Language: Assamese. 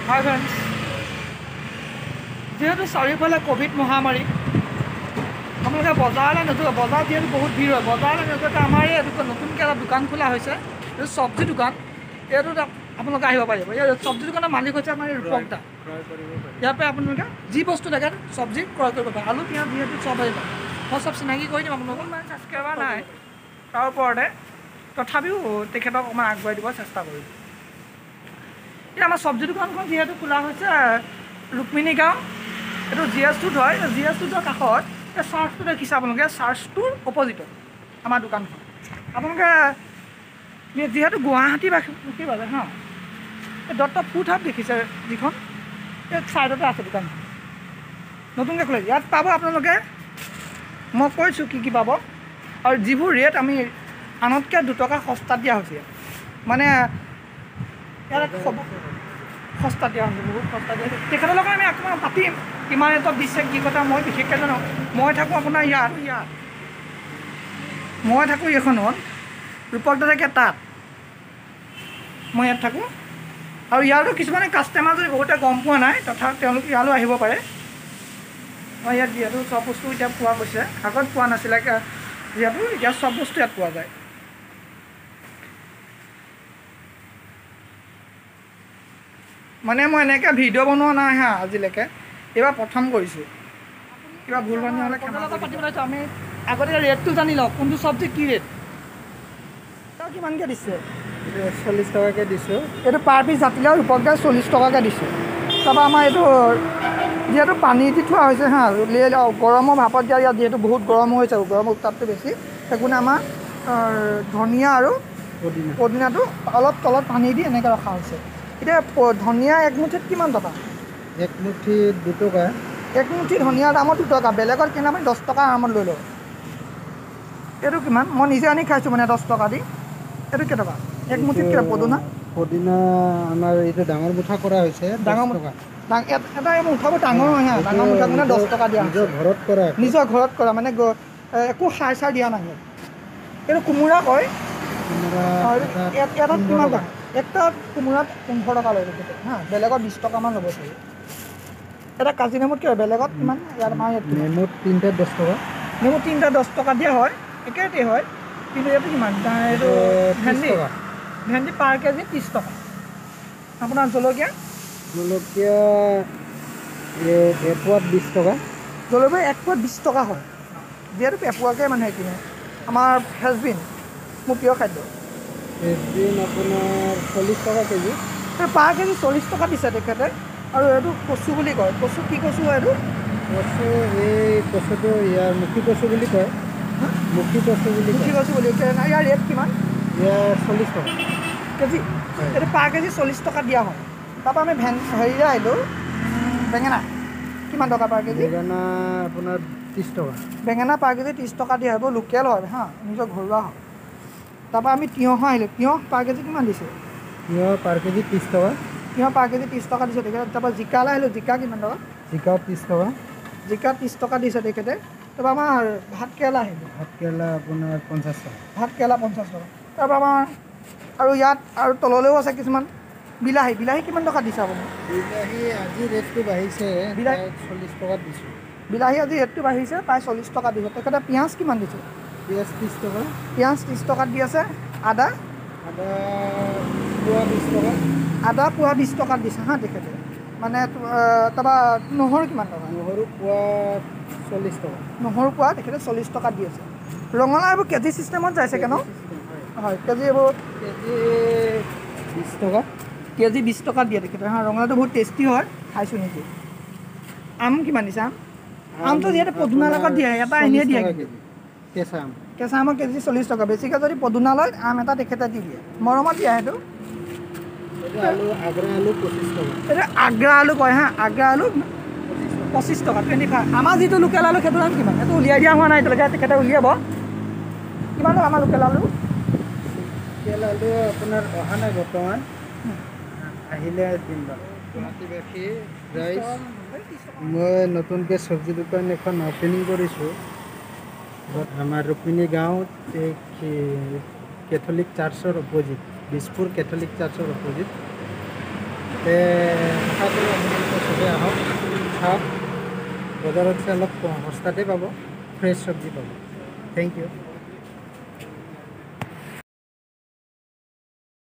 হাই ফ্ৰেণ্ডছ, যিহেতু চাৰিওফালে কোভিড মহামাৰী, আপোনালোকে বজাৰলৈ নোযোৱা। বজাৰ যিহেতু বহুত ভিৰ হয়, বজাৰলৈ নোযোৱাকৈ আমাৰ এই নতুনকৈ এটা দোকান খোলা হৈছে, এইটো চব্জি দোকান। এইটোত আপোনালোকে আহিব পাৰিব। এই চব্জি দোকানৰ মালিক হৈছে আমাৰ ৰূপক দা। ইয়াৰ পৰা আপোনালোকে যি বস্তু থাকে চব্জি ক্ৰয় কৰিব পাৰে। আলু পিঁয়াজ যিহেতু চব আহিব, মই চব চিনাকি কৰি দিম আপোনালোকক। মানে ছাবস্ক্ৰাইবাৰ নাই তাৰ ওপৰতে, তথাপিও তেখেতক অকণমান আগবঢ়াই দিব চেষ্টা কৰিম। এই আমাৰ চব্জি দোকানখন যিহেতু খোলা হৈছে ৰুক্মিণী গাঁও, এইটো GS2 হয়। GS2ৰ কাষত এই চাৰ্চটো দেখিছে আপোনালোকে, চাৰ্চটোৰ অপজিটত আমাৰ দোকানখন। আপোনালোকে যিহেতু গুৱাহাটীবাসী বাবে হা, এই দত্ত ফুড হাব দেখিছে যিখন, এই ছাইডতে আছে দোকানখন, নতুনকৈ খুলিছে। ইয়াত পাব আপোনালোকে, মই কৈছোঁ কি কি পাব, আৰু যিবোৰ ৰেট আমি আনতকৈ 2 টকা সস্তাত দিয়া হৈছে। মানে ইয়াত সস্তাত দিয়া হৈছে, বহুত সস্তাত দিয়া হৈছে। তেখেতৰ লগত আমি অকণমান পাতিম, কিমান ৰেটত দিছে কি কথা মই বিশেষকৈ জানো। মই থাকোঁ আপোনাৰ ইয়াত, মই থাকোঁ এইখনত, ৰূপক দা থাকে তাত, মই ইয়াত থাকোঁ। আৰু ইয়াৰো কিছুমানে কাষ্টমাৰ যদি বহুতে গম পোৱা নাই, তথাপি তেওঁলোকে ইয়ালৈ আহিব পাৰে। মই ইয়াত যিহেতু চব বস্তু এতিয়া পোৱা গৈছে, আগত পোৱা নাছিলে যিহেতু এতিয়া চব বস্তু ইয়াত পোৱা যায়। মানে মই এনেকৈ ভিডিঅ' বনোৱা নাই হা আজিলৈকে, এইবাৰ প্ৰথম কৰিছোঁ। কিবা ভুল বান্ধি হ'লে পাতিব লাগিছোঁ। আমি আগতে ৰেটটো জানি লওঁ, কোনটো চব্জি কি ৰেট। তই কিমানকৈ দিছে? 40 টকাকৈ দিছোঁ। এইটো পাৰ পিচ জাতিলাও ৰূপকদাই 40 টকাকৈ দিছোঁ। তাৰপৰা আমাৰ এইটো যিহেতু পানী দি থোৱা হৈছে হা, গৰমৰ ভাপত দিয়া, ইয়াত যিহেতু বহুত গৰম হৈছে, গৰমৰ উত্তাপটো বেছি, সেইকাৰণে আমাৰ ধনিয়া আৰু পদিনাটো অলপ তলত পানী দি এনেকৈ ৰখা হৈছে। এতিয়া ধনিয়া এক মুঠিত কিমান টকা? এক মুঠিত 2 টকা। এক মুঠি ধনিয়াৰ দামত 2 টকা। বেলেগত কিনা আমি 10 টকা আৰামত লৈ লওঁ। এইটো কিমান? মই নিজে আনি খাইছোঁ মানে 10 টকা দি। এইটো কেইটকা? এক মুঠিত কেইটা পদুনা? পদিনা আমাৰ এইটো ডাঙৰ মুঠা কৰা হৈছে, ডাঙৰ 10 টকা। এটা এই মুঠাবোৰ ডাঙৰ হয় হা, ডাঙৰ মুঠাবোৰ মানে 10 টকা দিয়া নিজৰ ঘৰত কৰা, নিজৰ ঘৰত কৰা, মানে একো সাৰ চাৰ দিয়া নাহে। এইটো কোমোৰা কয়। এটাত কিমান টকা? একটা কোমোৰাত 15 টকা লৈ গৈছে হা, বেলেগত 20 টকামান ল'ব চাগে। এটা কাজি নেমুত কি হয়, বেলেগত কিমান? ইয়াত আমাৰ ইয়াত নেমুত 3টাত 10 টকা। নেমু 3টা 10 টকা দিয়া হয়, একেইটাই হয়। কিন্তু এইটো কিমান? এইটো ভেন্দি, ভেন্দি পাৰ কেজি 30 টকা। আপোনাৰ জলকীয়া এপোৱাত 20 টকা। জলকীয়া 1 পোৱাত 20 টকা হয়, যিহেতু এপোৱাকৈ মানুহে কিনে। আমাৰ ফ্ৰেঞ্চবিন মোৰ প্ৰিয় খাদ্য। ফ্ৰেঞ্চবিন আপোনাৰ 40 টকা কেজি। পাৰ কেজি 40 টকা দিছে তেখেতে। আৰু এইটো কচু বুলি কয়। কচু কি কচু হয় এইটো? কচু, এই কচুটো ইয়াৰ মুখী কচু বুলি কয়। মুখী কচু বুলি মুখী কচু বুলি কয়। ইয়াৰ ৰেট কিমান? ইয়াৰ 40 টকা কেজি। এইটো পাৰ কেজি 40 টকা দিয়া হয়। তাৰপৰা আমি হেৰিৰে আহিলোঁ, বেঙেনা কিমান টকা পাৰ কেজি? বেঙেনা আপোনাৰ 30 টকা। বেঙেনা পাৰ কেজি 30 টকা দিয়া হয়, লোকেল হয় হা, নিজৰ ঘৰুৱা হয়। তাৰপৰা আমি তিয়ঁহ আহিলোঁ, তিয়ঁহ পাৰ কেজি কিমান দিছে? তিয়ঁহ পাৰ কেজি 30 টকা। তিয়ঁহ পাৰ কেজি 30 টকা দিছে তেখেতে। তাৰপৰা জিকালৈ আহিলোঁ, জিকা কিমান টকা? জিকা 30 টকা। জিকা 30 টকা দিছে তেখেতে। তাৰপৰা আমাৰ ভাত কেৰেলা আহিলোঁ, ভাত কেৰেলা আপোনাৰ 50 টকা। ভাত কেৰেলা 50 টকা। তাৰপৰা আমাৰ আৰু ইয়াত আৰু তললৈও আছে কিছুমান। বিলাহী কিমান টকা দিছে আপুনি? বিলাহী আজি ৰেটটো বাঢ়িছে, বিলাহী 40 টকাত দিছোঁ। বিলাহী আজি ৰেটটো বাঢ়িছে, প্ৰায় 40 টকা দিছে তেখেতে। পিঁয়াজ কিমান দিছে? পিঁয়াজ 30 টকা। পিঁয়াজ 30 টকাত দি আছে। আদা পোৱা 20 টকা। আদা পোৱা 20 টকাত দিছে হা তেখেতে। মানে তাৰপৰা নহৰু কিমান টকা? নহৰু পোৱা 40 টকা। নহৰু পোৱা তেখেতে 40 টকাত দি আছে। ৰঙালাও এইবোৰ কেজি চিষ্টেমত যায় চাগে ন? হয়, কেজি এইবোৰ কেজি 20 টকা। কেজি 20 টকাত দিয়ে তেখেতে হা। ৰঙালাওটো বহুত টেষ্টি হয়, খাইছোঁ নেকি। আম কিমান দিছে? আমটো যিহেতু পদুনাৰ লগত দিয়ে, এটা এনেই দিয়ে। কেঁচা আমৰ কেজি 40 টকা। বেছিকৈ যদি পদুনা লয়, আম এটা তেখেতে দি দিয়ে, মৰমত দিয়ে সেইটো। আগ্ৰা আলু 25 টকা। এইটো আগ্ৰা আলু কয় হা, আগ্ৰা আলু 25 টকা, 25। আমাৰ যিটো লোকেল আলু সেইটো দাম কিমান? সেইটো উলিয়াই দিয়া হোৱা নাই এতিয়ালৈকে, তেখেতে উলিয়াব। কিমান টকা আমাৰ লোকেল আলু? লোকেল আলু আপোনাৰ অহা নাই বৰ্তমান, আহিলে দিম বাৰু। গুৱাহাটীবাসী ৰাইজ, মই নতুনকৈ চব্জি দোকান এখন অপেনিং কৰিছোঁ আমাৰ ৰুক্মিণী গাঁৱত, কেথলিক চাৰ্চৰ অপজিট, দিছপুৰ কেথলিক চাৰ্চৰ অপজিট। চাওক বজাৰতছে অলপ সস্তাতে পাব ফ্ৰেছ চব্জি পাব থেংক ইউ